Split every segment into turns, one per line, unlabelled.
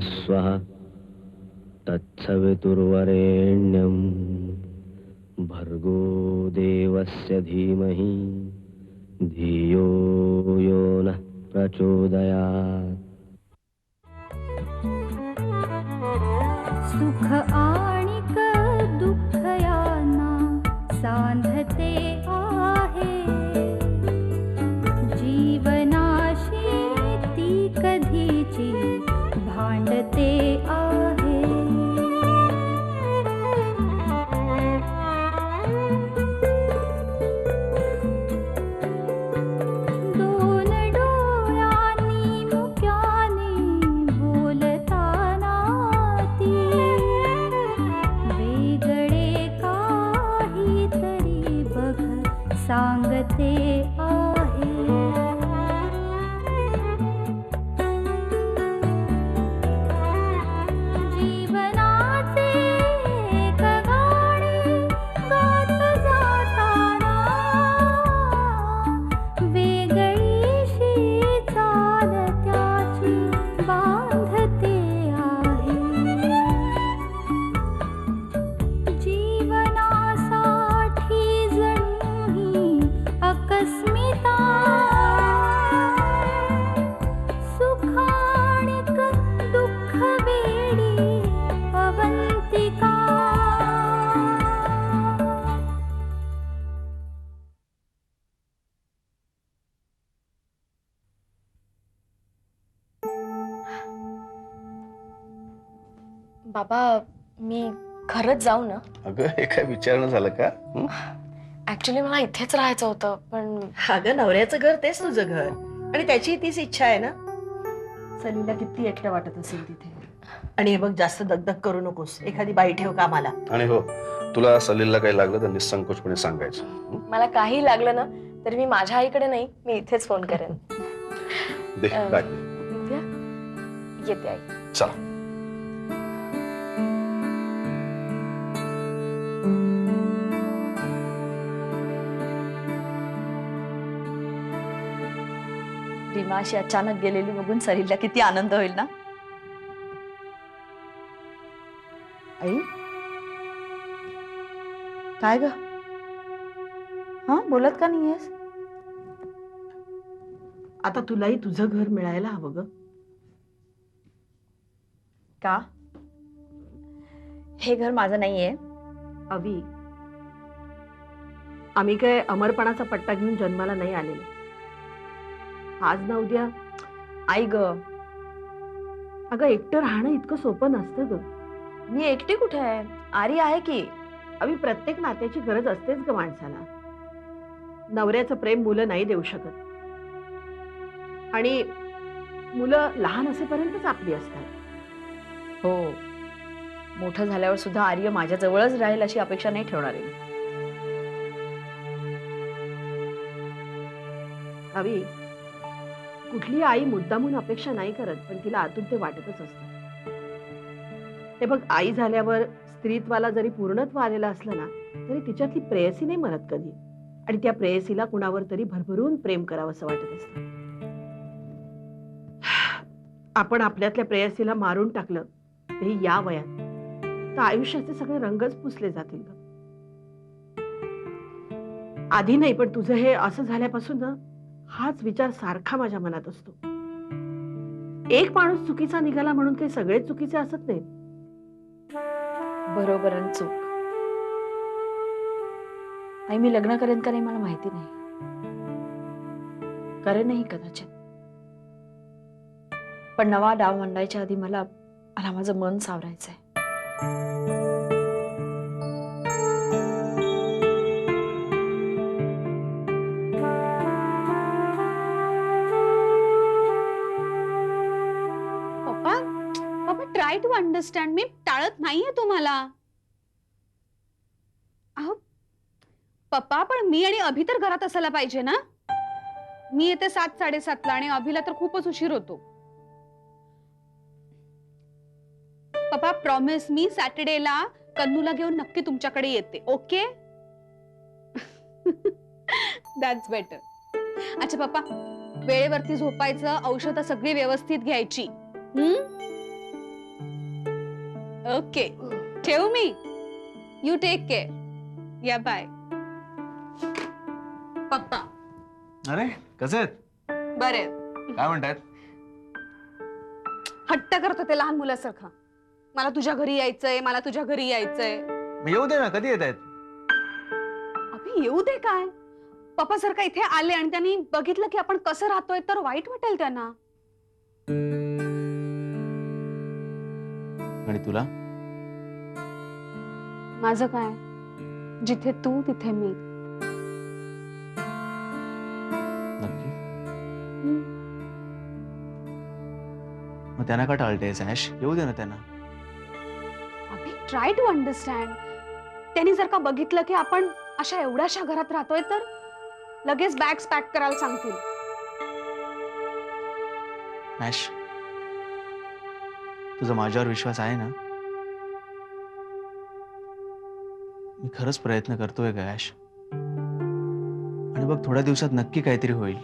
स्वः तत्सवितुर्वरेण्यं भर्गो देवस्य धीमहि धियो यो नः प्रचोदयात्।
सुख आणिक दुःख यांना सांधते आहे, जीवनाशी ती कधीची भांडते आहे। दोन डोळ्यांनी मुक्याने बोलताना ती वेगळे काहीतरी बघ सांगते आहे। जीवनाचे एक गाणे गात जाताना वेगळीशी चाल त्याची बांधते आहे। जीवनासाठी जणू ही अकस्मिता, सुखाणिक दुःख वेडी अवंतिका।
बाबा मी खरंच जाऊ ना?
अगं हे काय विचारणं झालं का?
ऍक्च्युली मला इथेच राहायचं होतं, पण
अगं नवऱ्याचं घर तेच तुझं घर आणि त्याची तीच इच्छा आहे ना. सलीला किती एकटं वाटत असेल तिथे. आणि हे बघ जास्त दगदग करू नकोस, एखादी बाई ठेव कामाला.
आणि हो, तुला सलीलला काही लागलं तर निसंकोचपणे सांगायचं.
मला काही लागलं ना तरी मी माझ्या आईकडे नाही, मी इथेच फोन करेन.
दे बॅग दे.
दिव्या, येते आई.
चला.
रीमा अशी अचानक गेलेली बघून सलीला किती आनंद होईल ना. आई काय ग? हा बोलत का नाहीयेस? आता तुलाही तुझं घर मिळायला हवं ग. का? हे घर माझं नाहीये अवी. आम्ही काय अमरपणाचा पट्टा घेऊन जन्माला नाही आलेलो. आज ना उद्या. आई ग, अगं एकटं राहणं इतकं सोपं नसतं ग. मी एकटी कुठे आहे? आरी आहे की. अवी प्रत्येक नात्याची गरज असतेच ग माणसाला. नवऱ्याचं प्रेम मुलं नाही देऊ शकत, आणि मुलं लहान असेपर्यंतच आपली असतात. हो, मोठं झाल्यावर सुद्धा आर्य माझ्या जवळच राहील अशी अपेक्षा नाही ठेवणार आहे. अवी, कुठली आई मुद्दामून अपेक्षा नाही करत, पण तिला आतून ते वाटतच असतं. हे बघ, आई झाल्यावर स्त्रीत्वाला जरी पूर्णत्व आलेलं असलं ना, तरी तिच्यातली प्रेयसी नाही मरत कधी, आणि त्या प्रेयसीला कुणावर तरी भरभरून प्रेम करावं असं वाटत असतं. आपण आपल्यातल्या प्रेयसीला मारून टाकलं तेही या वयात, तर आयुष्याचे सगळे रंगच पुसले जातील ग. आधी नाही, पण तुझं हे असं झाल्यापासून ना हाच विचार सारखा माझ्या मनात असतो. एक माणूस चुकीचा निघाला म्हणून काही सगळे चुकीचे असत नाहीत. बरोबर आणि चूक. आई, मी लग्न करेन का नाही मला माहिती नाही. करेनही कदाचित, पण नवा डाव मांडायच्या आधी मला माझं मन सावरायचंय.
Try to understand. मी टाळत नाहीये तुम्हाला. अहो पप्पा, पण मी आणि अभि तर घरात असायला पाहिजे ना. मी येते 7:30 आणि अभिला तर खूपच उशीर होतो. पप्पा प्रॉमिस, मी सॅटर्डेला कन्नूला घेऊन नक्की तुमच्याकडे येते. ओके? That's better. अच्छा पप्पा, वेळेवरती झोपायचं, औषधं सगळी व्यवस्थित घ्यायची. ओके ठेवू मी. You take care. Yeah bye. पप्पा
अरे कसे आहेत?
बरे.
काय म्हणतायत?
हट्ट करतो ते लहान मुलासारखं. मला तुझ्या घरी यायचंय, मला तुझ्या घरी यायचंय.
मग येऊ दे ना, कधी येत आहेत?
अभि येऊ दे काय? पप्पा जर का इथे आले आणि त्यांनी बघितलं की आपण कसं राहतोय तर वाईट वाटेल त्यांना.
आणि तुला?
माझं काय, जिथे तू तिथे मी.
नक्की? मग त्यांना का टाळतेस ऍश? येऊ दे ना त्यांना.
अभि ट्राय टू अंडरस्टँड. त्यांनी जर का बघितलं की आपण अशा एवढ्याशा घरात राहतोय तर लगेच बॅग्स पॅक करायला सांगतील.
ऍश, तुझा माझ्यावर विश्वास आहे ना? मी खरंच प्रयत्न करतोय का ऍश? आणि बघ, थोड्या दिवसात नक्की काहीतरी होईल.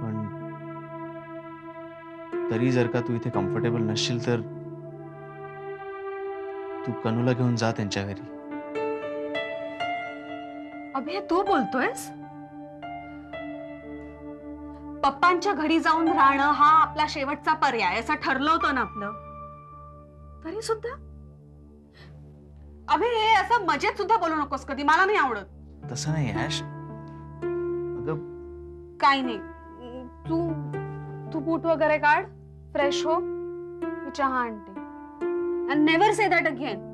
पण तरी जर का तू इथे कम्फर्टेबल नसशील तर तू कनूला घेऊन जा त्यांच्या घरी.
अभि हे तू बोलतोयस? पप्पांच्या घरी जाऊन राहणं हा आपला शेवटचा पर्याय असं ठरलं होतं ना आपलं. तरी सुद्धा अभि हे असं मजेत सुद्धा बोलू नकोस कधी. मला नाही आवडत.
तसं नाही ऍश. अगं
काही नाही. तू तू बूट वगैरे काढ, फ्रेश हो, मी चहा आणते. And never say that again.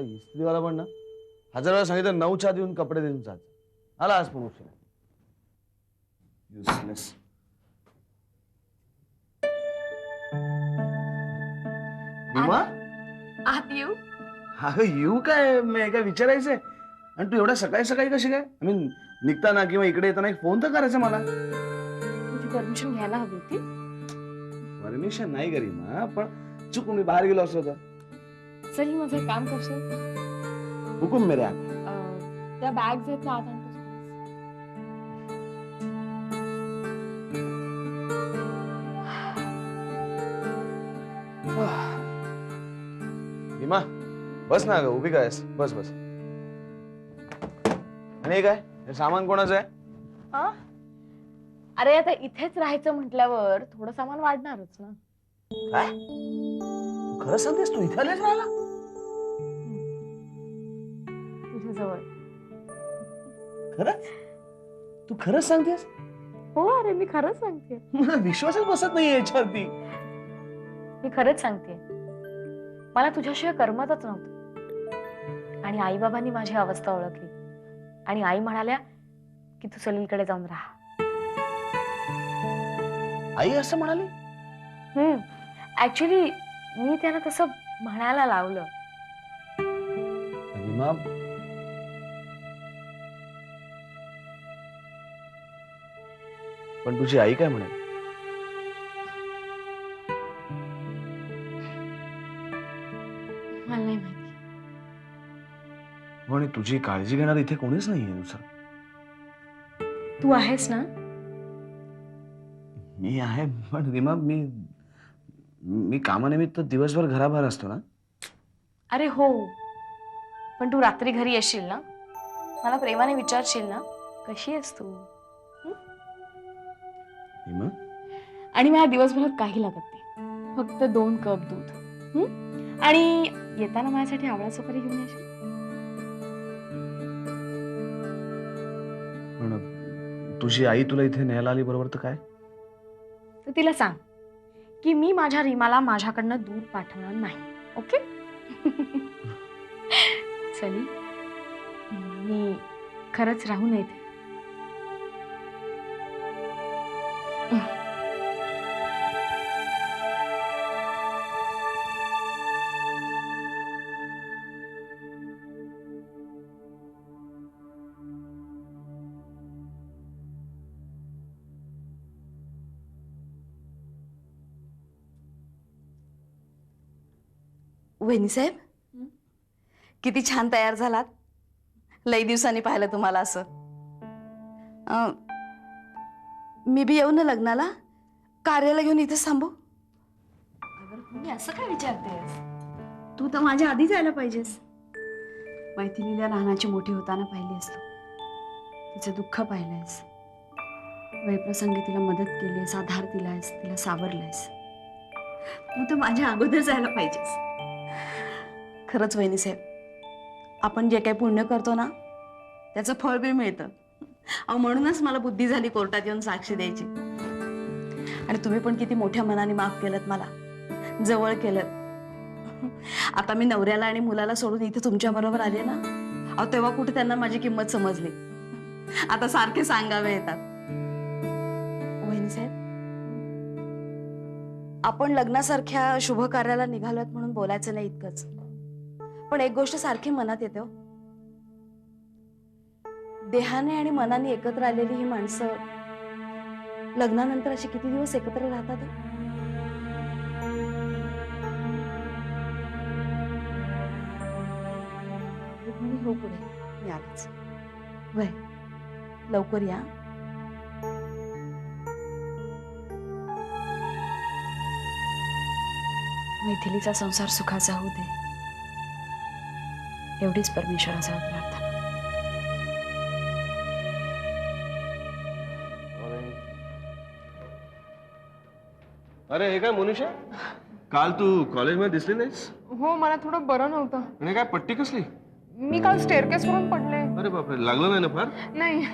इस्त्रीवाला पण ना 1000 वेळा सांगितलं 9च्या आधी येऊन कपडे देऊन जात. आला आज पण उशीर. युजलेस. नीमा,
आत येऊ?
अगं येऊ काय? मी काय विचारायचंय. आणि तू एवढ्या सकाळी सकाळी कशी काय? आय मीन निघताना किंवा इकडे येताना एक फोन तर करायचा मला.
तुझी परमिशन घ्यायला हवी होती.
परमिशन नाही गरिमा, पण चुकून मी बाहेर गेलो असतो तर.
चल माझं एक काम करशील?
हुकुम मेरे आत.
त्या बॅग्स आहेत त्या आत आणतोस
नीमा, बस ना ग, उभी काय? बस बस. आणि हे काय? हे सामान कोणाचं आहे?
हा? अरे आता इथेच राहायचं म्हटल्यावर थोडं सामान वाढणारच ना.
काय? तू खरं सांगतेस? तू इथे आलेच राहिला?
तुझ्या जवळ.
खरंच? तू खरंच सांगतेस?
हो अरे मी खरंच सांगते.
मला विश्वासच बसत नाही याच्यावरती.
मी खरंच सांगते. मला तुझ्याशिवाय करमतच नव्हतं. आणि आई बाबांनी माझी अवस्था ओळखली आणि आई म्हणाल्या की तू सलीलकडे जाऊन राहा.
आई असं म्हणाली?
ऍक्च्युली मी त्यांना तसं म्हणायला लावलं.
रीमा, पण तुझी आई काय म्हणेल?
मला नाही माहिती.
आणि तुझी काळजी घेणार इथे कोणीच नाहीये दुसरं.
तू आहेस ना?
मी आहे, पण रीमा मी कामानिमित्त दिवसभर घराबाहेर असतो ना.
अरे हो, पण तू रात्री घरी येशील ना? मला प्रेमाने विचारशील ना कशी आहेस तू?
रीमा,
आणि मला दिवसभरात काही लागत नाही, फक्त 2 कप दूध. आणि येताना माझ्यासाठी आवळा सुपारी घेऊन येशील?
पण तुझी आई तुला इथे न्यायला आली बरोबर तर काय?
तर तिला सांग की मी माझ्या रीमाला माझ्याकडनं दूध पाठवणार नाही. ओके? चली, मी खरंच राहू नये इथे.
वहिनीसाहेब किती छान तयार झालात. लई दिवसांनी पाहिलं तुम्हाला असं. मी बी येऊ ना लग्नाला? कार्याला घेऊन इथेच थांबू?
मी असं काय विचारतेस?
तू तर माझ्या आधी जायला पाहिजेस. मैथिलीला लहानाची मोठी होताना पाहिलीस तू. तिचं दुःख पाहिलंयस. वैप्रसंगी तिला मदत केलीस, आधार दिलायस, तिला सावरलंयस. तू तर माझ्या अगोदर जायला पाहिजेस. खरंच वहिनीसाहेब, आपण जे काही पुण्य करतो ना त्याचं फळ बी मिळतं. म्हणूनच मला बुद्धी झाली कोर्टात येऊन साक्ष द्यायची. आणि तुम्ही पण किती मोठ्या मनाने माफ केलं मला, जवळ केलं. आता मी नवऱ्याला आणि मुलाला सोडून इथे तुमच्या बरोबर आले ना, तेव्हा कुठे त्यांना माझी किंमत समजली. आता सारखे सांगावे येतात. वहिनीसाहेब, आपण लग्नासारख्या शुभ कार्याला निघालोत म्हणून बोलायचं नाही इतकंच, पण एक गोष्ट सारखी मनात येते. देहाने आणि मनाने एकत्र आलेली ही माणसं लग्नानंतर अशी किती दिवस एकत्र राहतात? हो पुढे मी आलेच. वय लवकर या. मैथिलीचा संसार सुखाचा होऊ दे, एवढीच परमेश्वराजवळ प्रार्थना.
अरे हे काय मोनिशा, काल तू कॉलेजमध्ये दिसली नाहीस?
हो, मला थोडं बरं नव्हतं.
आणि काय पट्टी कसली?
मी काल स्टेअरकेस वरून पडले.
अरे बापरे, लागलं नाही ना फार?
नाही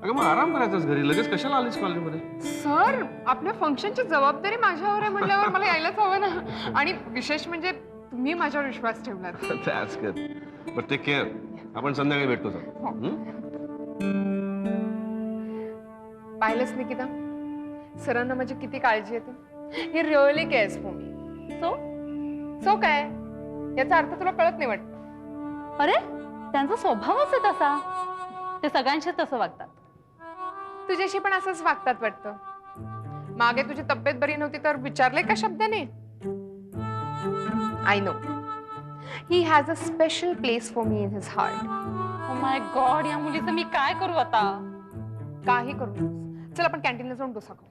अगं मग आराम करायचास घरी, लगेच कशाला आलीस कॉलेजमध्ये?
सर, आपल्या फंक्शनची जबाबदारी माझ्यावर आहे म्हटल्यावर मला यायलाच हवं ना. आणि विशेष म्हणजे तुम्ही माझ्यावर विश्वास ठेवलात.
That's good. But take care. आपण संध्याकाळी भेटतो सर.
पाहिलंच निकिता, सरांना माझी किती काळजी येते. ही really CARES for me. So काय याचा अर्थ तुला कळत नाही वाटत?
अरे, त्यांचा स्वभावच आहे तसा. ते सगळ्यांशी तसं वागतात.
तुझ्याशी पण असंच वागतात वाटतं. मागे तुझी तब्येत बरी नव्हती तर विचारले का शब्दाने? I know he has a special place for me in his heart.
Oh my God, या मुलीचं मी काय करू आता?
काही करू नकोस. चल आपण कॅन्टीनला जाऊन डोसा खाऊ.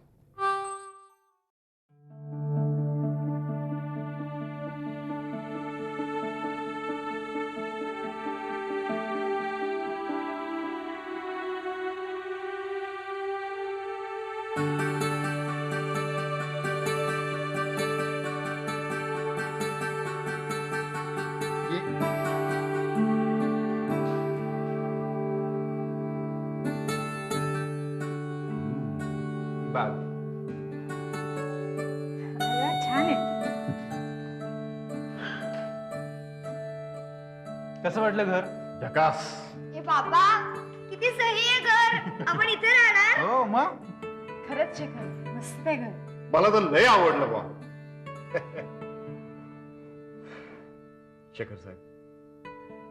छान आहे.
कसं वाटलं घर?
झकास.
हे बाबा, किती सही आहे घर. आपण इथे राहणार?
हो मग.
खरंच शेखर, मस्त आहे घर.
मला तर लय आवडलं बा. शेखर साहेब,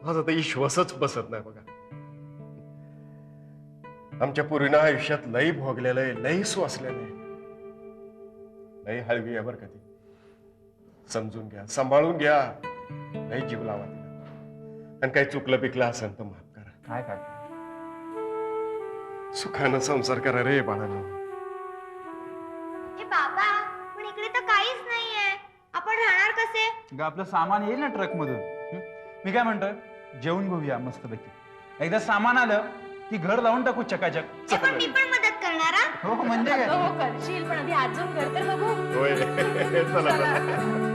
माझा तर विश्वासच बसत नाही बघा. आमच्या पूर्ण आयुष्यात लई भोगलेलं आहे, लई सोसलेलं आहे. लई हळवी आहे बरं का ती. समजून घ्या, सांभाळून घ्या. लई जीव लावा तिला. आणि काही चुकलं पिकलं असेल तर माफ करा.
काय काय
सुखानं संसार करा रे बाळांनो.
हे बाबा, पण इकडे तर काहीच नाहीये. आपण राहणार कसे?
ग आपलं सामान येईल ना ट्रक मधून. मी काय म्हणतोय, जेवून घेऊया मस्तपैकी. एकदा सामान आलं की घर लावून टाकू चकाचक.
पण मी पण मदत करणार हा?
हो म्हणजे काय.
हो करशील, पण आधी आज जाऊन घर तर बघू.
होय. चला.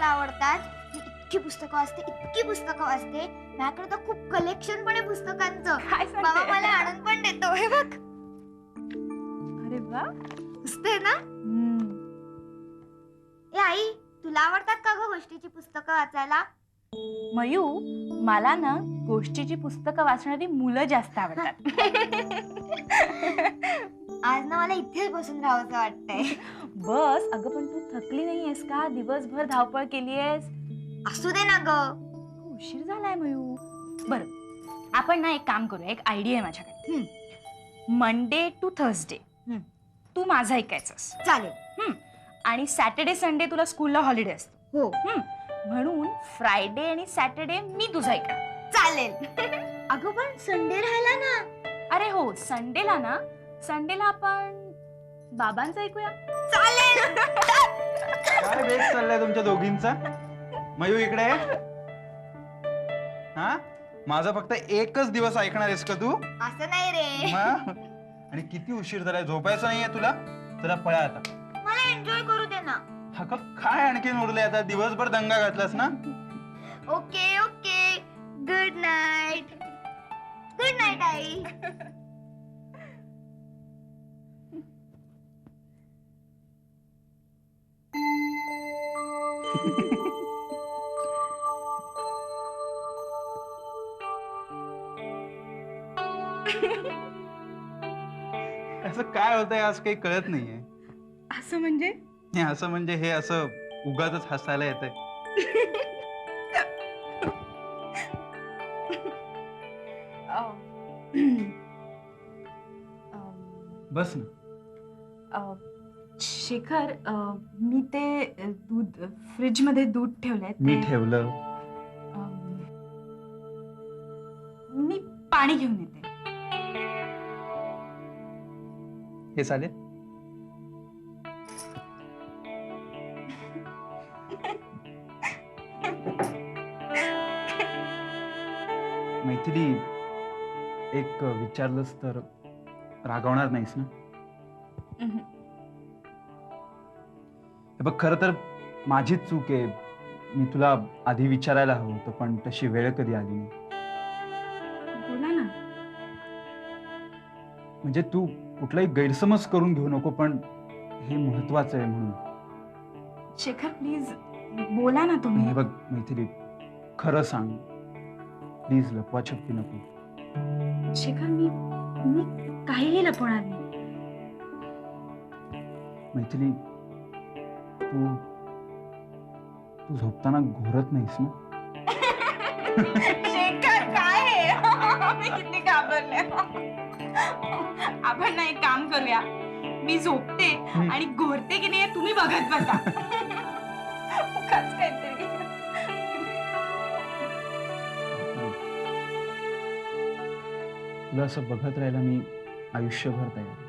मला आवडतात. मी इतकी पुस्तकं वाचते, इतकी पुस्तकं वाचते. माझ्याकडे तर खूप कलेक्शन पण आहे पुस्तकांचं.
काय सांगते?
बाबा मला आणून पण देतो. हे बघ,
अरे वा.
मस्त आहे ना? ए आई, तुला आवडतात का ग गोष्टीची पुस्तकं वाचायला?
मयू, मला ना गोष्टीची पुस्तकं वाचणारी मुलं जास्त आवडतात.
आज ना मला इथेच बसून राहावंसं वाटतंय.
बस, अगं पण तू थकली नाहीयेस का? दिवसभर धावपळ केलीयेस.
असू दे ना ग.
उशीर झालाय मयू. बरं, आपण ना एक काम करूया. एक आयडिया आहे माझ्याकडे. मंडे टू थर्सडे तू माझं ऐकायचंस.
चालेल.
आणि सॅटर्डे संडे तुला स्कूलला हॉलिडे असतो.
हो.
म्हणून फ्रायडे आणि सॅटर्डे मी तुझं ऐकणार.
चालेल. अगं पण संडे राहिला ना.
अरे हो, संडेला आपण बाबांचं ऐकूया.
चालेल.
काय वेग चाललाय तुमच्या दोघींचा? मयू इकडे आहे. हा, माझा फक्त एकच दिवस ऐकणार आहेस का तू?
असं नाही रे.
मग? आणि किती उशीर झालाय, झोपायचं नाहीये तुला? चला पळा आता.
मला एन्जॉय करू दे ना.
अगं काय आणखीन उरलंय आता? दिवसभर दंगा घातलास ना.
Okay okay. Good night. Good night आई.
असं काय होतंय आज काही कळत नाहीये.
असं म्हणजे?
हे असं म्हणजे हे असं उगाचच हसायला येतंय. बस ना.
शेखर, मी ते दूध फ्रीज मध्ये दूध ठेवलंय.
मी ठेवलं.
मी पाणी घेऊन येते.
हे चालेल? मैथिली, एक विचारलंस तर रागवणार नाहीस ना? हे बघ, खरं तर माझीच चूक आहे. मी तुला आधी विचारायला हवं होतं, पण तशी वेळ कधी आली नाही.
बोला ना.
म्हणजे तू कुठलाही गैरसमज करून घेऊ नको, पण हे महत्वाचं आहे म्हणून.
शेखर प्लीज बोला ना तुम्ही.
हे बघ मैथिली, खरं सांग प्लीज. लपवाछपवी नको.
शेखर, मी काहीही लपवणार नाही.
मैथिली, तू झोपताना घोरत नाहीस ना?
शेखर, काय आहे? मी किती घाबरले. आपण ना एक काम करूया. मी झोपते आणि घोरते की नाही तुम्ही बघत बसा. काहीतरी.
तुला असं बघत राहायला मी आयुष्यभर तयार आहे.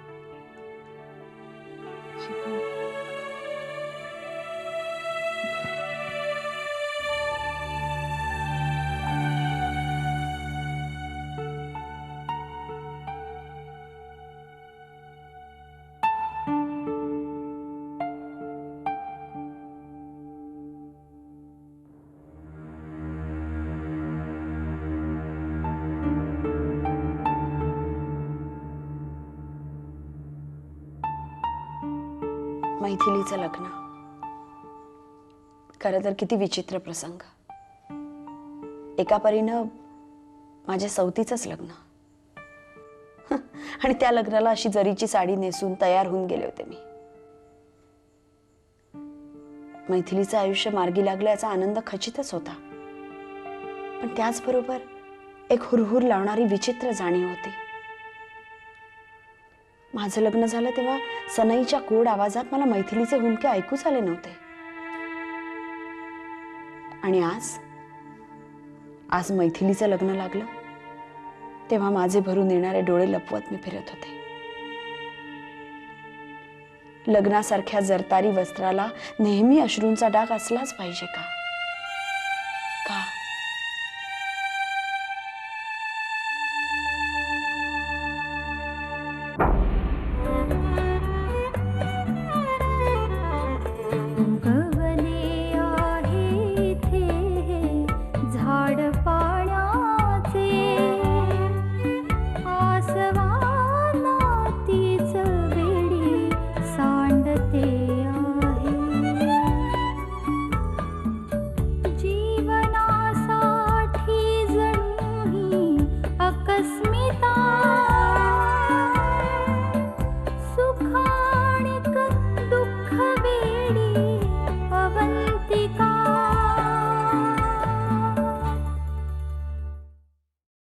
मैथिलीचं लग्न खरं तर किती विचित्र प्रसंग. एका परीनं माझ्या सवतीचंच लग्न आणि त्या लग्नाला अशी जरीची साडी नेसून तयार होऊन गेले होते मी. मैथिलीचं आयुष्य मार्गी लागलं याचा आनंद खचितच होता, पण त्याचबरोबर एक हुरहुर लावणारी विचित्र जाणीव होती. माझं लग्न झालं तेव्हा सनईच्या कोड आवाजात मला मैथिलीचे हुंदके ऐकूच आले नव्हते. आणि आज मैथिलीचं लग्न लागलं तेव्हा माझे भरून येणारे डोळे लपवत मी फिरत होते. लग्नासारख्या जरतारी वस्त्राला नेहमी अश्रूंचा डाग असलाच पाहिजे का?